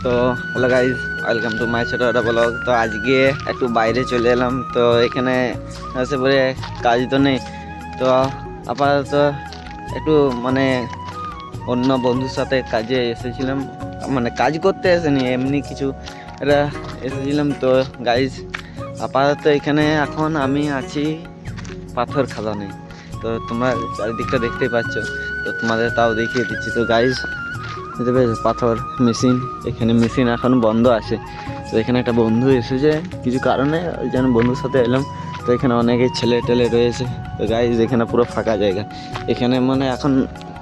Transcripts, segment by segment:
তো hello guys, welcome to my ছোট একটা ব্লগ। তো আজকে একটু বাইরে চলে এলাম। তো এখানে আসে পরে কাজ তো নেই, তো আপাতত একটু মানে অন্য বন্ধুর সাথে কাজে এসেছিলাম, মানে কাজ করতে এসেনি, এমনি কিছু এটা এসেছিলাম। তো গাইজ আপাতত এখানে এখন আমি আছি পাথর খাদানে। তো তোমরা চারিদিকটা দেখতেই পাচ্ছ, তো তোমাদের তাও দেখিয়ে দিচ্ছি। তো গাইজ বুঝতে পেরেছো, পাথর মেশিন, এখানে মেশিন এখন বন্ধ আছে। তো এখানে একটা বন্ধু এসেছে কিছু কারণে, ওই জন্য বন্ধুর সাথে এলাম। তো এখানে অনেকে ছেলে টেলে রয়েছে। তো গাইজ এখানে পুরো ফাঁকা জায়গা, এখানে মানে এখন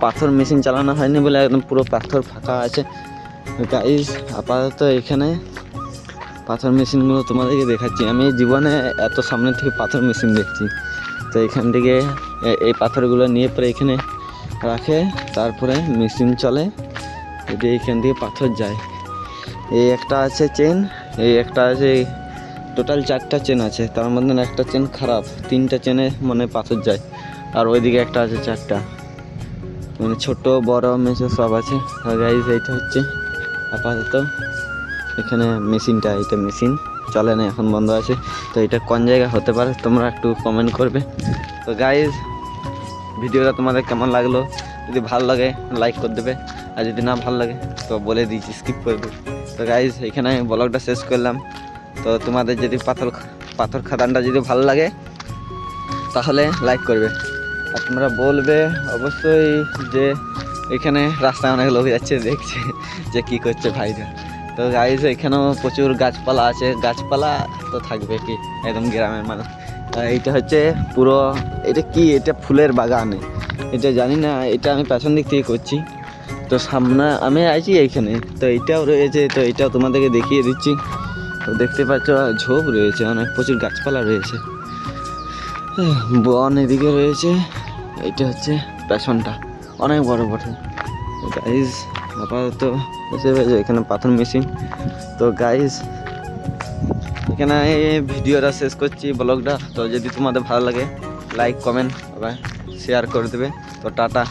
পাথর মেশিন চালানো হয়নি বলে একদম পুরো পাথর ফাঁকা আছে। গাইজ আপাতত এখানে পাথর মেশিনগুলো তোমাদেরকে দেখাচ্ছি। আমি জীবনে এত সামনে থেকে পাথর মেশিন দেখছি। তো এখান থেকে এই পাথরগুলো নিয়ে পরে এখানে রাখে, তারপরে মেশিন চলে, এটি এখান থেকে পাথর যায়। এই একটা আছে চেন, এই একটা আছে, টোটাল 4টা চেন আছে, তার মধ্যে একটা চেন খারাপ, 3টা চেনে মানে পাথর যায়। আর ওইদিকে একটা আছে 4টা, মানে ছোট বড় মেশো সব আছে। আর গাইজ এইটা হচ্ছে আপাতত এখানে মেশিনটা, এটা মেশিন চলে না, এখন বন্ধ আছে। তো এটা কোন জায়গা হতে পারে তোমরা একটু কমেন্ট করবে। তো গাইজ ভিডিওটা তোমাদের কেমন লাগলো, যদি ভালো লাগে লাইক করে দেবে, আর যদি না ভালো লাগে তো বলে দিয়েছি স্কিপ করবে। তো গাইজ এখানে ব্লগটা শেষ করলাম। তো তোমাদের যদি পাথর খাদানটা যদি ভালো লাগে তাহলে লাইক করবে, আর তোমরা বলবে অবশ্যই যে এখানে রাস্তায় অনেক লোক যাচ্ছে, দেখছে যে কী করছে ভাইরা। তো গাইজ এখানেও প্রচুর গাছপালা আছে, গাছপালা তো থাকবে কি, একদম গ্রামের মানুষ। এইটা হচ্ছে পুরো, এটা কি, এটা ফুলের বাগানে, এটা জানি না, এটা আমি পেছন দিক থেকে করছি। তো সামনে আমি আছি এইখানে, তো এইটাও রয়েছে, তো এইটাও তোমাদেরকে দেখিয়ে দিচ্ছি। তো দেখতে পাচ্ছ ঝোপ রয়েছে, অনেক প্রচুর গাছপালা রয়েছে, বন এদিকে রয়েছে। এইটা হচ্ছে পেছনটা, অনেক বড় বটে। গাইজ আপাতত এখানে পাথর মেশিন। তো গাইজ এখানে ভিডিওটা শেষ করছি, ব্লগটা। তো যদি তোমাদের ভালো লাগে লাইক কমেন্ট আবার শেয়ার করে দেবে। তো টাটা।